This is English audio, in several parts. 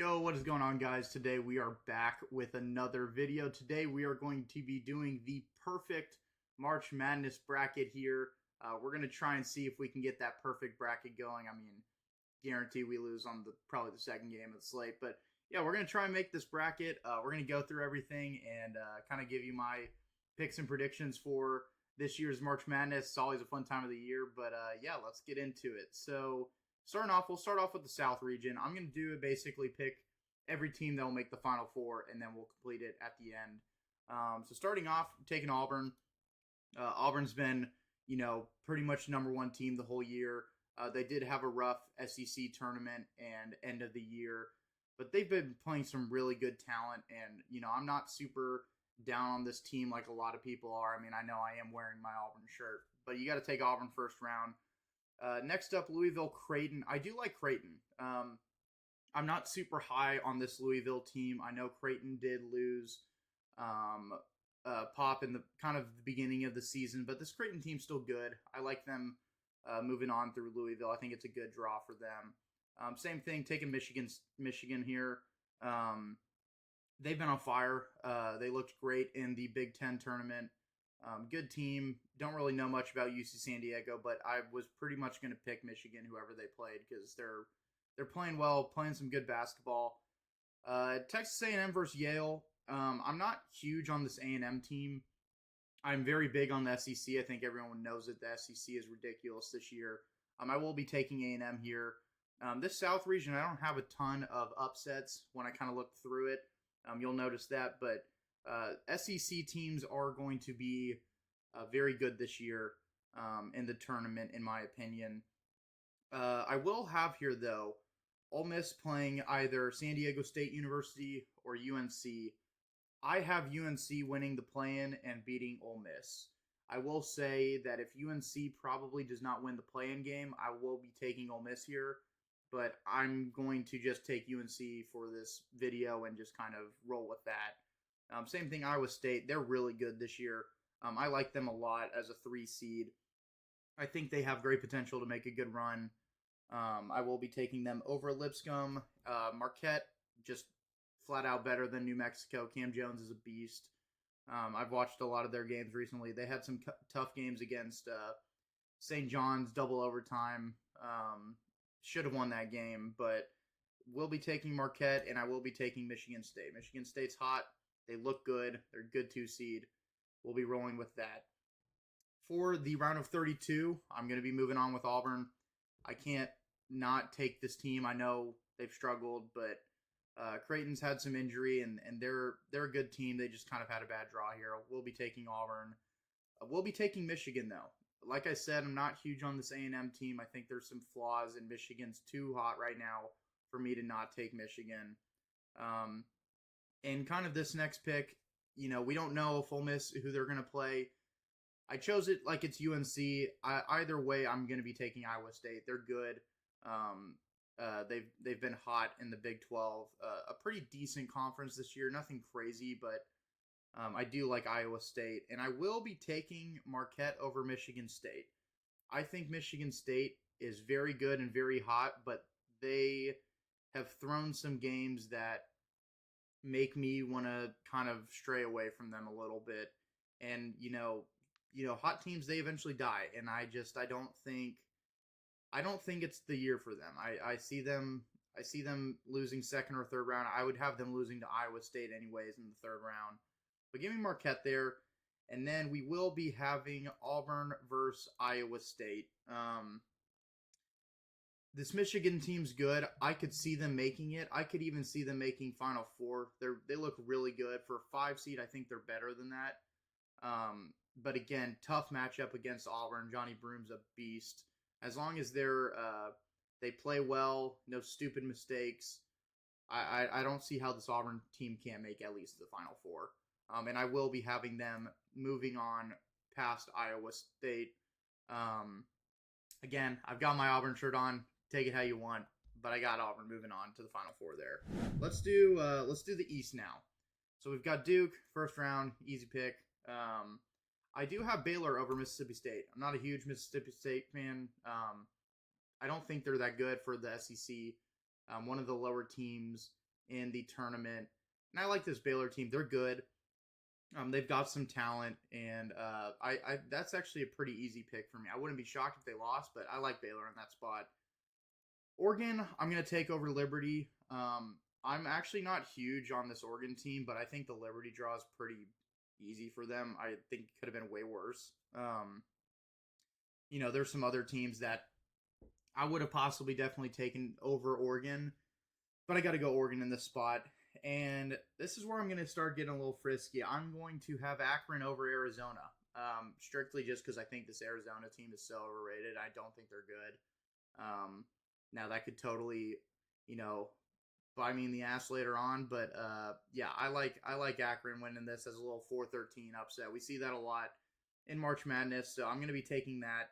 Yo, what is going on, guys? Today we are back with another video. Today we are going to be doing the perfect March Madness bracket here. We're going to try and see if we can get that perfect bracket going. I mean, guarantee we lose on probably the second game of the slate. But yeah, we're going to try and make this bracket. We're going to go through everything and kind of give you my picks and predictions for this year's March Madness. It's always a fun time of the year. But yeah, let's get into it. So starting off, we'll start off with the South region. I'm going to do basically pick every team that will make the Final Four, and then we'll complete it at the end. So starting off, taking Auburn. Auburn's been, pretty much number one team the whole year. They did have a rough SEC tournament and end of the year, but they've been playing some really good talent, and, I'm not super down on this team like a lot of people are. I mean, I know I am wearing my Auburn shirt, but you got to take Auburn first round. Next up, Louisville Creighton. I do like Creighton. I'm not super high on this Louisville team. I know Creighton did lose Pop in the kind of the beginning of the season, but this Creighton team's still good. I like them moving on through Louisville. I think it's a good draw for them. Same thing, taking Michigan here. They've been on fire. They looked great in the Big Ten tournament. Good team. Don't really know much about UC San Diego, but I was pretty much going to pick Michigan, whoever they played, because they're playing well, playing some good basketball. Texas A&M versus Yale. I'm not huge on this A&M team. I'm very big on the SEC. I think everyone knows that the SEC is ridiculous this year. I will be taking A&M here. This South region, I don't have a ton of upsets when I kind of look through it. You'll notice that, but SEC teams are going to be very good this year in the tournament, in my opinion. I will have here, though, Ole Miss playing either San Diego State University or UNC. I have UNC winning the play-in and beating Ole Miss. I will say that if UNC probably does not win the play-in game, I will be taking Ole Miss here. But I'm going to just take UNC for this video and just kind of roll with that. Same thing, Iowa State. They're really good this year. I like them a lot as a 3 seed. I think they have great potential to make a good run. I will be taking them over Lipscomb. Marquette, just flat out better than New Mexico. Cam Jones is a beast. I've watched a lot of their games recently. They had some tough games against St. John's, double overtime. Should have won that game, but we'll be taking Marquette, and I will be taking Michigan State. Michigan State's hot. They look good. They're a good 2 seed. We'll be rolling with that. For the round of 32, I'm going to be moving on with Auburn. I can't not take this team. I know they've struggled, but Creighton's had some injury, and they're a good team. They just kind of had a bad draw here. We'll be taking Auburn. We'll be taking Michigan, though. Like I said, I'm not huge on this A&M team. I think there's some flaws, and Michigan's too hot right now for me to not take Michigan. And kind of this next pick, we don't know if Ole Miss, who they're going to play. I chose it like it's UNC. Either way, I'm going to be taking Iowa State. They're good. They've been hot in the Big 12. A pretty decent conference this year. Nothing crazy, but I do like Iowa State. And I will be taking Marquette over Michigan State. I think Michigan State is very good and very hot, but they have thrown some games that make me want to kind of stray away from them a little bit. And, hot teams, they eventually die. And I don't think it's the year for them. I see them losing second or third round. I would have them losing to Iowa State anyways in the third round. But give me Marquette there. And then we will be having Auburn versus Iowa State. This Michigan team's good. I could see them making it. I could even see them making Final Four. They look really good. For a 5 seed, I think they're better than that. But again, tough matchup against Auburn. Johnny Broom's a beast. As long as they play well, no stupid mistakes, I don't see how this Auburn team can't make at least the Final Four. And I will be having them moving on past Iowa State. Again, I've got my Auburn shirt on. Take it how you want, but I got Auburn moving on to the Final Four there. Let's do the East now. So we've got Duke, first round, easy pick. I do have Baylor over Mississippi State. I'm not a huge Mississippi State fan. I don't think they're that good for the SEC. One of the lower teams in the tournament. And I like this Baylor team. They're good. They've got some talent, and I that's actually a pretty easy pick for me. I wouldn't be shocked if they lost, but I like Baylor in that spot. Oregon, I'm going to take over Liberty. I'm actually not huge on this Oregon team, but I think the Liberty draw is pretty easy for them. I think it could have been way worse. There's some other teams that I would have possibly definitely taken over Oregon, but I got to go Oregon in this spot. And this is where I'm going to start getting a little frisky. I'm going to have Akron over Arizona, strictly just because I think this Arizona team is so overrated. I don't think they're good. Now that could totally, bite me in the ass later on, but yeah, I like Akron winning this as a little 4-13 upset. We see that a lot in March Madness, so I'm going to be taking that.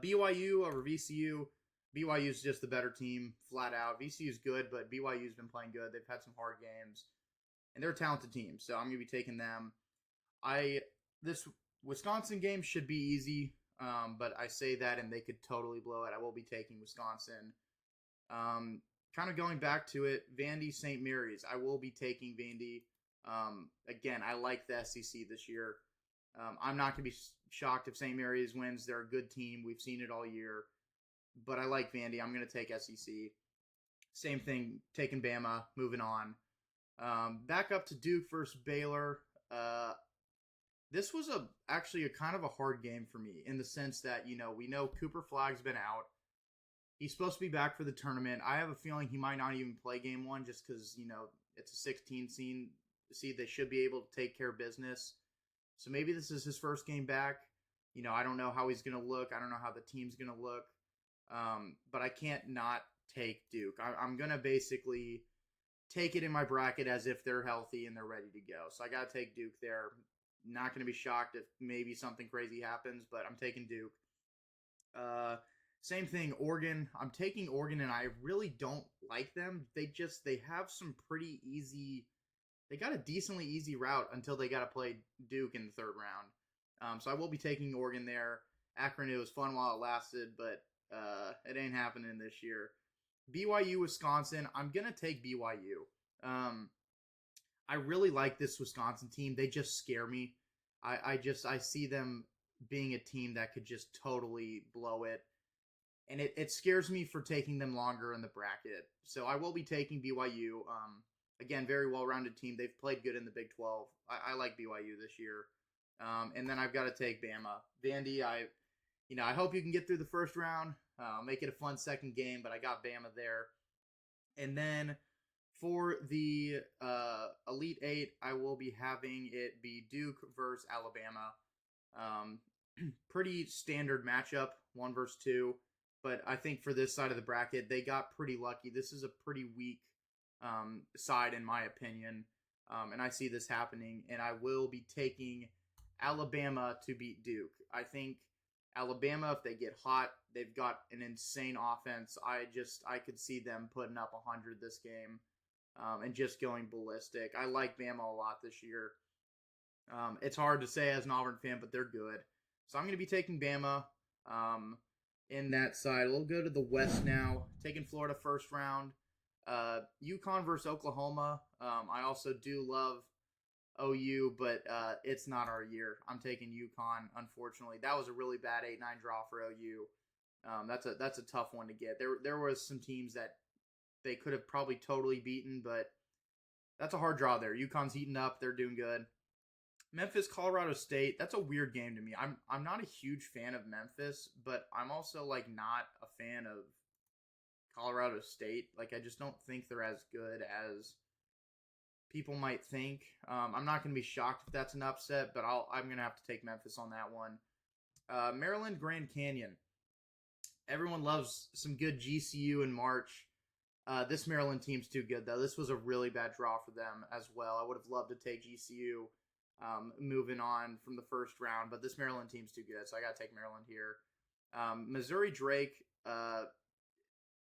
BYU over VCU. BYU is just the better team, flat out. VCU is good, but BYU's been playing good. They've had some hard games, and they're a talented team, so I'm going to be taking them. This Wisconsin game should be easy, but I say that, and they could totally blow it. I will be taking Wisconsin. Kind of going back to it, Vandy St. Mary's. I will be taking Vandy. Again, I like the SEC this year. I'm not going to be shocked if St. Mary's wins. They're a good team. We've seen it all year. But I like Vandy. I'm going to take SEC. Same thing, taking Bama, moving on. Back up to Duke versus Baylor. This was actually a kind of a hard game for me in the sense that, we know Cooper Flagg's been out. He's supposed to be back for the tournament. I have a feeling he might not even play game one just because, it's a 16 seed. They should be able to take care of business. So maybe this is his first game back. I don't know how he's going to look. I don't know how the team's going to look. But I can't not take Duke. I'm going to basically take it in my bracket as if they're healthy and they're ready to go. So I got to take Duke there. Not going to be shocked if maybe something crazy happens, but I'm taking Duke. Same thing, Oregon. I'm taking Oregon, and I really don't like them. They have some pretty easy. They got a decently easy route until they got to play Duke in the third round. So I will be taking Oregon there. Akron, it was fun while it lasted, but it ain't happening this year. BYU, Wisconsin. I'm gonna take BYU. I really like this Wisconsin team. They just scare me. I see them being a team that could just totally blow it. And it scares me for taking them longer in the bracket. So I will be taking BYU. Again, very well-rounded team. They've played good in the Big 12. I like BYU this year. And then I've got to take Bama. Vandy, I hope you can get through the first round. Make it a fun second game, but I got Bama there. And then for the Elite Eight, I will be having it be Duke versus Alabama. Pretty standard matchup, 1 versus 2. But I think for this side of the bracket, they got pretty lucky. This is a pretty weak side, in my opinion. And I see this happening. And I will be taking Alabama to beat Duke. I think Alabama, if they get hot, they've got an insane offense. I could see them putting up 100 this game and just going ballistic. I like Bama a lot this year. It's hard to say as an Auburn fan, but they're good. So I'm going to be taking Bama in that side. We'll go to the West now. Taking Florida first round. UConn versus Oklahoma. I also do love OU, but it's not our year. I'm taking UConn, unfortunately. That was a really bad 8-9 draw for OU. That's a tough one to get. There was some teams that they could have probably totally beaten, but that's a hard draw there. UConn's heating up. They're doing good. Memphis, Colorado State. That's a weird game to me. I'm not a huge fan of Memphis, but I'm also not a fan of Colorado State. I just don't think they're as good as people might think. I'm not going to be shocked if that's an upset, but I'm going to have to take Memphis on that one. Maryland, Grand Canyon. Everyone loves some good GCU in March. This Maryland team's too good, though. This was a really bad draw for them as well. I would have loved to take GCU moving on from the first round, but this Maryland team's too good, so I got to take Maryland here. Missouri, Drake.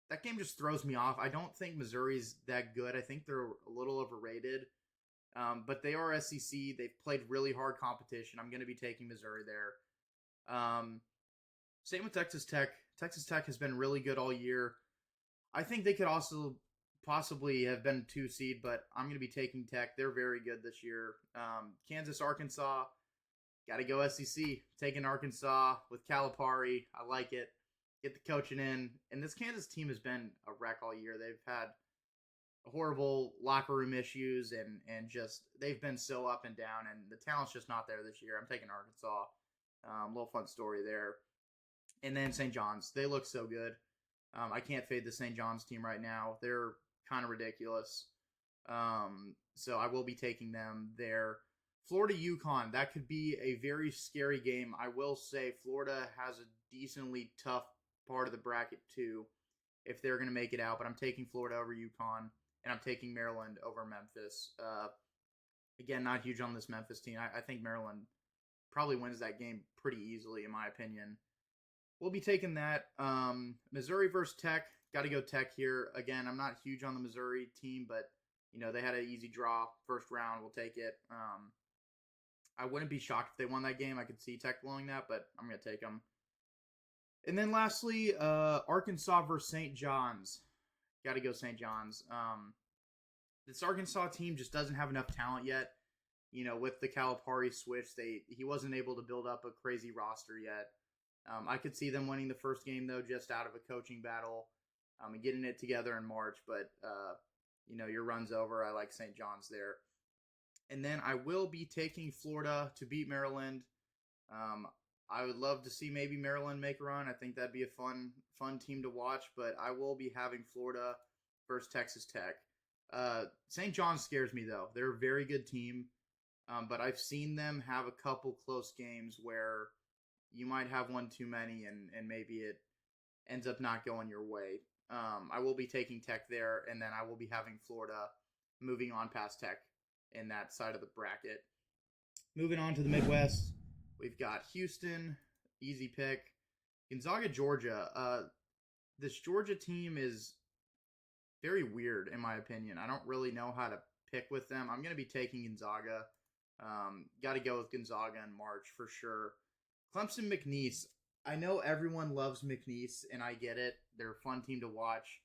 That game just throws me off. I don't think Missouri's that good. I think they're a little overrated. But they are SEC. They've played really hard competition. I'm going to be taking Missouri there. Same with Texas Tech. Texas Tech has been really good all year. I think they could also possibly have been 2 seed, but I'm going to be taking Tech. They're very good this year. Kansas, Arkansas, got to go SEC. Taking Arkansas with Calipari. I like it. Get the coaching in. And this Kansas team has been a wreck all year. They've had horrible locker room issues and just they've been so up and down, and the talent's just not there this year. I'm taking Arkansas. Little fun story there. And then St. John's. They look so good. I can't fade the St. John's team right now. They're kind of ridiculous. So I will be taking them there. Florida UConn, that could be a very scary game. I will say Florida has a decently tough part of the bracket too, if they're going to make it out. But I'm taking Florida over UConn, and I'm taking Maryland over Memphis. Again, not huge on this Memphis team. I think Maryland probably wins that game pretty easily, in my opinion. We'll be taking that. Missouri versus Tech. Got to go Tech here. Again, I'm not huge on the Missouri team, but they had an easy draw first round. We'll take it. I wouldn't be shocked if they won that game. I could see Tech blowing that, but I'm going to take them. And then lastly, Arkansas versus St. John's. Got to go St. John's. This Arkansas team just doesn't have enough talent yet. With the Calipari switch, he wasn't able to build up a crazy roster yet. I could see them winning the first game, though, just out of a coaching battle and getting it together in March. But, your run's over. I like St. John's there. And then I will be taking Florida to beat Maryland. I would love to see maybe Maryland make a run. I think that'd be a fun team to watch. But I will be having Florida versus Texas Tech. St. John's scares me, though. They're a very good team. But I've seen them have a couple close games where you might have one too many and maybe it ends up not going your way. I will be taking Tech there, and then I will be having Florida moving on past Tech in that side of the bracket. Moving on to the Midwest, we've got Houston, easy pick. Gonzaga, Georgia. This Georgia team is very weird, in my opinion. I don't really know how to pick with them. I'm going to be taking Gonzaga. Got to go with Gonzaga in March for sure. Clemson, McNeese. I know everyone loves McNeese, and I get it. They're a fun team to watch.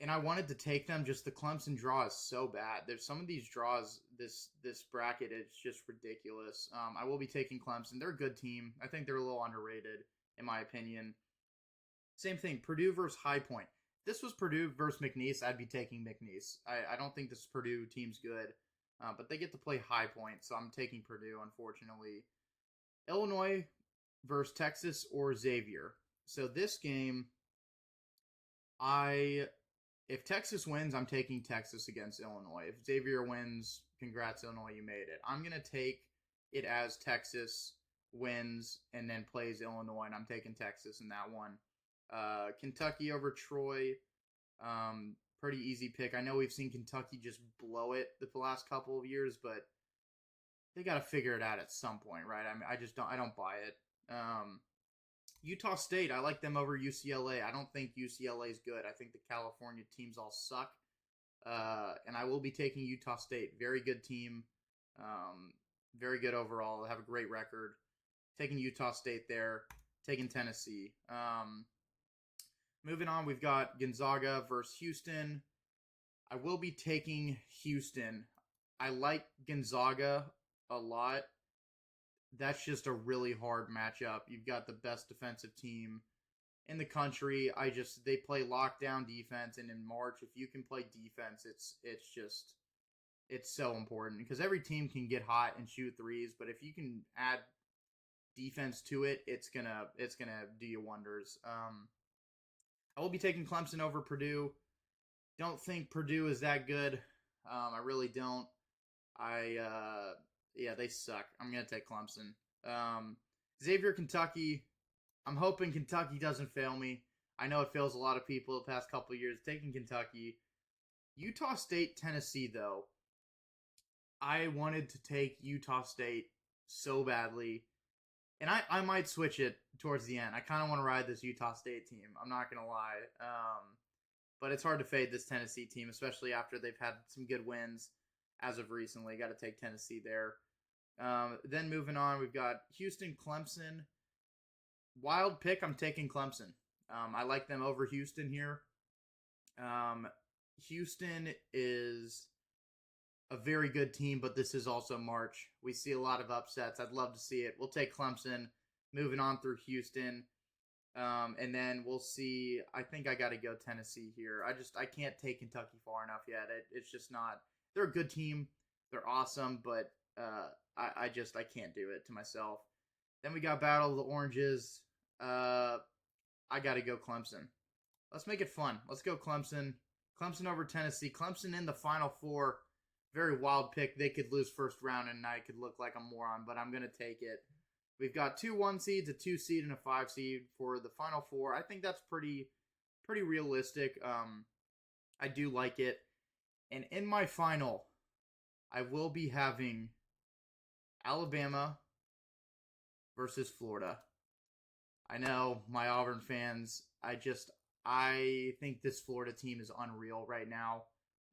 And I wanted to take them, just the Clemson draw is so bad. There's some of these draws, this bracket, it's just ridiculous. I will be taking Clemson. They're a good team. I think they're a little underrated, in my opinion. Same thing, Purdue versus High Point. If this was Purdue versus McNeese, I'd be taking McNeese. I don't think this Purdue team's good, but they get to play High Point, so I'm taking Purdue, unfortunately. Illinois versus Texas or Xavier. So this game, if Texas wins, I'm taking Texas against Illinois. If Xavier wins, congrats, Illinois, you made it. I'm going to take it as Texas wins and then plays Illinois, and I'm taking Texas in that one. Kentucky over Troy, pretty easy pick. I know we've seen Kentucky just blow it the last couple of years, but they got to figure it out at some point, right? I mean, I don't buy it. Utah State, I like them over UCLA. I don't think UCLA is good. I think the California teams all suck. And I will be taking Utah State. Very good team. Very good overall. They have a great record. Taking Utah State there. Taking Tennessee. Moving on, we've got Gonzaga versus Houston. I will be taking Houston. I like Gonzaga a lot. That's just a really hard matchup. You've got the best defensive team in the country. They play lockdown defense, and in March, if you can play defense, it's so important because every team can get hot and shoot threes, but if you can add defense to it, it's gonna do you wonders. I will be taking Clemson over Purdue. Don't think Purdue is that good. I really don't. Yeah, they suck. I'm going to take Clemson. Xavier, Kentucky. I'm hoping Kentucky doesn't fail me. I know it fails a lot of people the past couple of years. Taking Kentucky. Utah State, Tennessee, though. I wanted to take Utah State so badly. And I might switch it towards the end. I kind of want to ride this Utah State team. I'm not going to lie. But it's hard to fade this Tennessee team, especially after they've had some good wins as of recently. Got to take Tennessee there. Then moving on, we've got Houston, Clemson. Wild pick, I'm taking Clemson. I like them over Houston here. Houston is a very good team, but this is also March. We see a lot of upsets. I'd love to see it. We'll take Clemson. Moving on through Houston. And then we'll see. I think I got to go Tennessee here. I can't take Kentucky far enough yet. It's just not. They're a good team. They're awesome, but I can't do it to myself. Then we got Battle of the Oranges. I got to go Clemson. Let's make it fun. Let's go Clemson. Clemson over Tennessee. Clemson in the Final Four. Very wild pick. They could lose first round, and I could look like a moron, but I'm going to take it. We've got 2 1 seeds, a 2 seed, and a 5 seed for the Final Four. I think that's pretty realistic. I do like it. And in my final, I will be having Alabama versus Florida. I know my Auburn fans. I think this Florida team is unreal right now.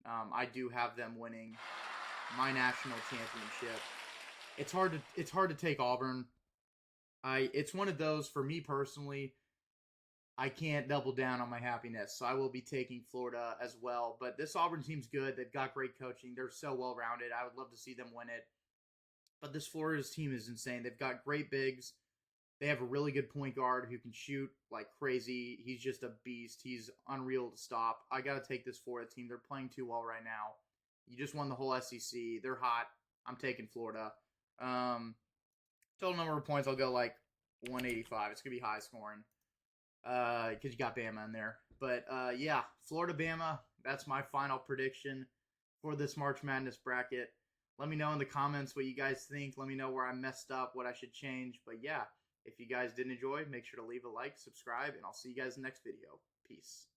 I do have them winning my national championship. It's hard to take Auburn. It's one of those for me personally. I can't double down on my happiness, so I will be taking Florida as well. But this Auburn team's good. They've got great coaching. They're so well rounded. I would love to see them win it. But this Florida's team is insane. They've got great bigs. They have a really good point guard who can shoot like crazy. He's just a beast. He's unreal to stop. I got to take this Florida team. They're playing too well right now. You just won the whole SEC. They're hot. I'm taking Florida. Total number of points, I'll go like 185. It's going to be high scoring because you got Bama in there. But yeah, Florida-Bama, that's my final prediction for this March Madness bracket. Let me know in the comments what you guys think. Let me know where I messed up, what I should change. But yeah, if you guys did enjoy, make sure to leave a like, subscribe, and I'll see you guys in the next video. Peace.